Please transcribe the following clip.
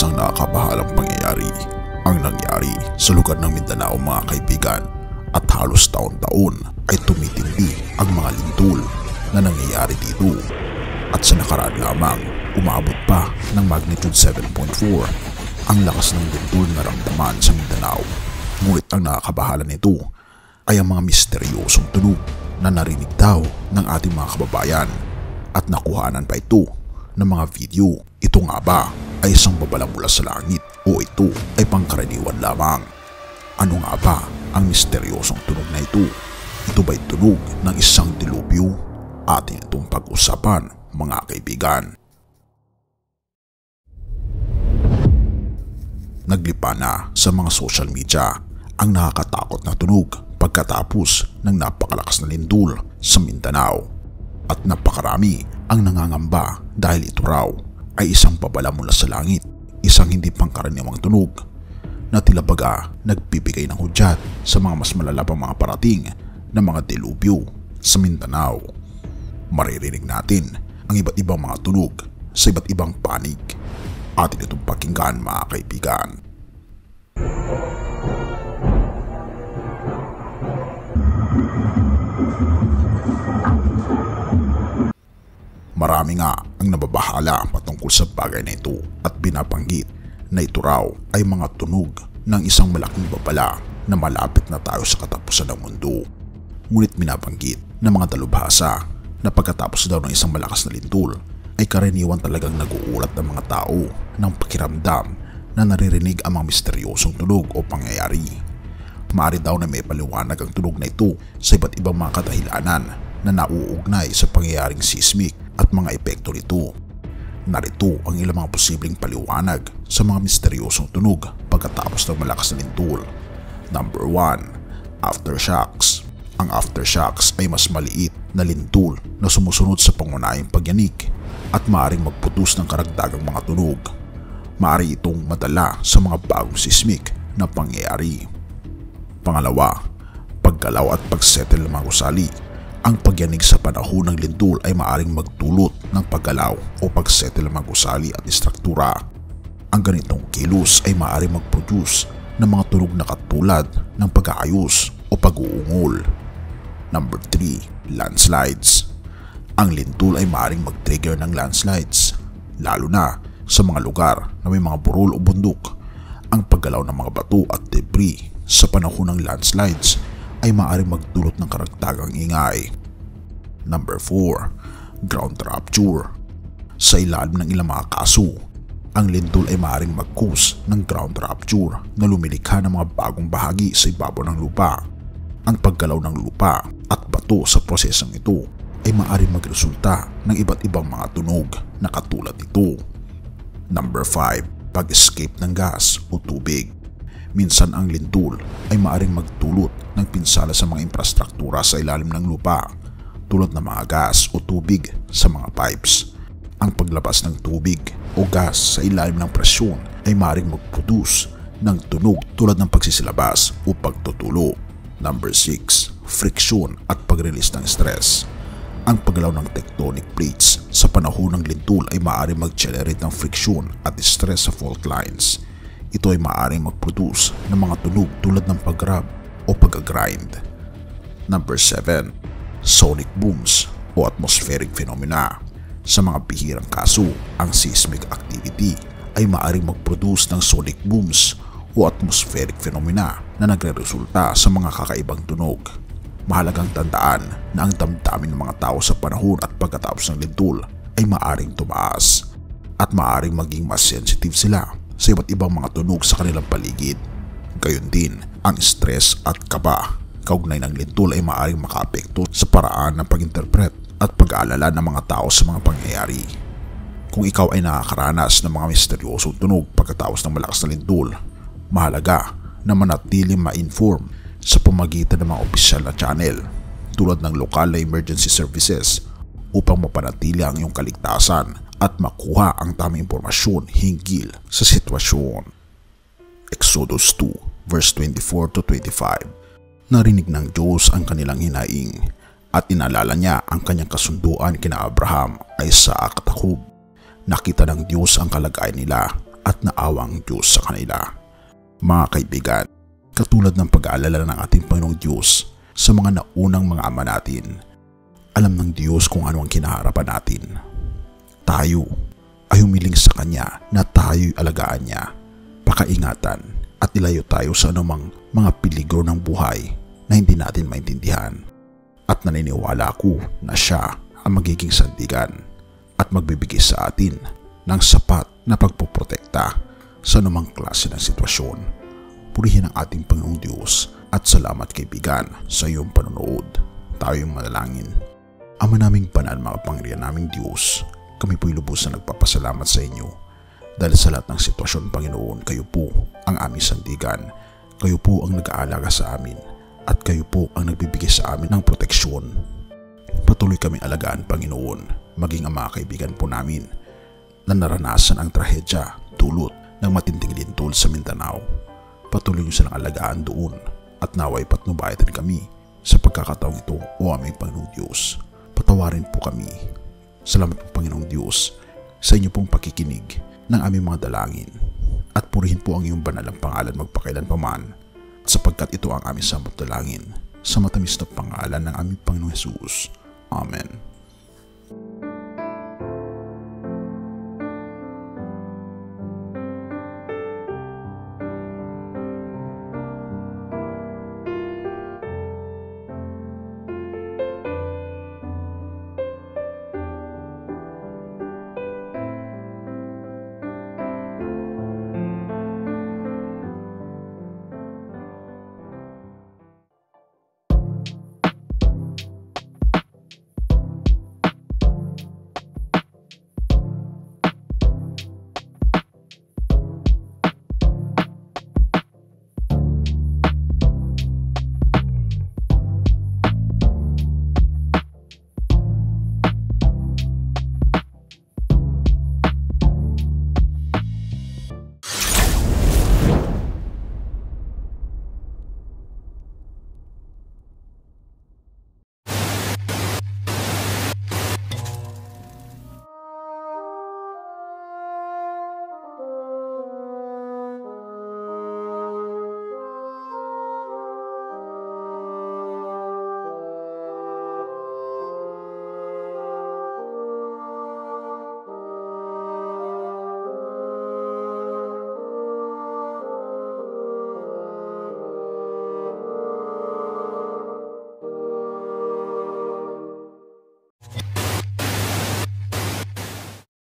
Isang nakakabahalang pangyayari ang nangyari sa lugar ng Mindanao mga kaibigan, at halos taon-taon ay tumitindi ang mga lindol na nangyayari dito, at sa nakaraan lamang umabot pa ng magnitude 7.4 ang lakas ng lindol na ramdaman sa Mindanao. Ngunit ang nakakabahala nito ay ang mga misteryosong tunog na narinig daw ng ating mga kababayan, at nakuhanan pa ito ng mga video. Ito nga ba ay isang babala mula sa langit o ito ay pangkaraniwan lamang? Ano nga ba ang misteryosong tunog na ito? Ito ba'y tunog ng isang dilubyo? Atin itong pag-usapan mga kaibigan. Naglipa na sa mga social media ang nakakatakot na tunog pagkatapos ng napakalakas na lindol sa Mindanao, at napakarami ang nangangamba dahil ito raw ay isang babala mula sa langit, isang hindi pangkaraniwang tunog na tila baga nagbibigay ng hudyat sa mga mas malala pang mga parating na mga delubyo sa Mindanao. Maririnig natin ang iba't ibang mga tunog sa iba't ibang panig. Atin itong pakinggan mga kaibigan. Marami nga ang nababahala patungkol sa bagay na ito at binabanggit na ito raw ay mga tunog ng isang malaking babala na malapit na tayo sa katapusan ng mundo. Ngunit binabanggit ng mga dalubhasa na pagkatapos daw ng isang malakas na lindol ay karaniwan talagang nag-uulat ng mga tao ng pakiramdam na naririnig ang mga misteryosong tunog o pangyayari. Maaari daw na may paliwanag ang tunog na ito sa iba't ibang mga kadahilanan na nauugnay sa pangyayaring seismic at mga epekto nito. Narito ang ilang mga posibleng paliwanag sa mga misteryosong tunog pagkatapos ng malakas na lindol. Number 1. Aftershocks. Ang aftershocks ay mas maliit na lindol na sumusunod sa pangunahing pagyanig at maaaring magputos ng karagdagang mga tunog. Maaari itong madala sa mga bagong seismic na pangyayari. Pangalawa, paggalaw at pagsettle ng mga gusali. Ang pagyanig sa panahon ng lindol ay maaaring magdulot ng paggalaw o pagsettle ng mga gusali at istruktura. Ang ganitong kilos ay maaaring mag-produce ng mga tunog na katulad ng pag-aayos o pag-uungol. Number 3, landslides. Ang lindol ay maaaring mag-trigger ng landslides, lalo na sa mga lugar na may mga burol o bundok. Ang paggalaw ng mga bato at debris sa panahon ng landslides ay maaaring magdulot ng karagdagang ingay. Number 4, ground rupture. Sa ilalim ng ilang mga kaso, ang lindol ay maaaring mag-cause ng ground rupture na lumilikha ng mga bagong bahagi sa ibabaw ng lupa. Ang paggalaw ng lupa at bato sa prosesong ito ay maaaring magresulta ng iba't ibang mga tunog na katulad nito. Number 5, pag-escape ng gas o tubig. Minsan ang lindol ay maaaring magdulot ng pinsala sa mga infrastruktura sa ilalim ng lupa, tulad ng mga gas o tubig sa mga pipes. Ang paglabas ng tubig o gas sa ilalim ng presyon ay maaaring mag-produce ng tunog tulad ng pagsisilabas o pagtutulo. Number 6, friction at pag-release ng stress. Ang paggalaw ng tectonic plates sa panahon ng lindol ay maaaring mag-generate ng friction at stress sa fault lines. Ito ay maaaring mag-produce ng mga tunog tulad ng pag-rub o pag-grind. Number 7, sonic booms o atmospheric phenomena. Sa mga bihirang kaso, ang seismic activity ay maaaring mag-produce ng sonic booms o atmospheric phenomena na nagre-resulta sa mga kakaibang tunog. Mahalagang tandaan na ang damdamin ng mga tao sa panahon at pagkatapos ng lindol ay maaaring tumaas, at maaaring maging mas sensitive sila sa iba't ibang mga tunog sa kanilang paligid. Gayon din, ang stress at kaba kaugnay ng lindol ay maaaring makaapekto sa paraan ng pag-interpret at pag-aalala ng mga tao sa mga pangyayari. Kung ikaw ay nakakaranas ng mga misteryosong tunog pagkatapos ng malakas na lindol, mahalaga na manatili ma-inform sa pamagitan ng mga opisyal na channel tulad ng lokal na emergency services upang mapanatili ang iyong kaligtasan at makuha ang tamang impormasyon hinggil sa sitwasyon. Exodus 2 verse 24 to 25. Narinig ng Diyos ang kanilang hinaing at inalala niya ang kanyang kasunduan kina Abraham, Isaac at Jacob. Nakita ng Diyos ang kalagayan nila at naawang Diyos sa kanila. Mga kaibigan, katulad ng pag-aalala ng ating Panginoong Diyos sa mga naunang mga ama natin, alam ng Diyos kung ano ang kinaharapan natin. Tayo ay humiling sa Kanya na tayo'y alagaan Niya, pakaingatan at ilayo tayo sa anumang mga peligro ng buhay na hindi natin maintindihan. At naniniwala ako na Siya ang magiging sandigan at magbibigay sa atin ng sapat na pagpoprotekta sa anumang klase ng sitwasyon. Purihin ang ating Panginoong Diyos at salamat kaibigan sa iyong panonood. Tayo'y manalangin. Ama naming banal, makapangyarihan naming Diyos, kami po'y lubos na nagpapasalamat sa inyo dahil sa lahat ng sitwasyon, Panginoon, kayo po ang aming sandigan, kayo po ang nag-aalaga sa amin at kayo po ang nagbibigay sa amin ng proteksyon. Patuloy kaming alagaan, Panginoon, maging ang mga kaibigan po namin na naranasan ang trahedya dulot ng matinding lindol sa Mindanao. Patuloy niyo silang alagaan doon at naway patnubayan kami sa pagkakataong ito, o aming Panginoong Diyos. Patawarin po kami. Salamat po, Panginoong Diyos, sa inyo pong pakikinig ng aming mga dalangin at purihin po ang iyong banalang pangalan magpakailanpaman, sapagkat ito ang aming samot dalangin sa matamis na pangalan ng aming Panginoong Hesus. Amen.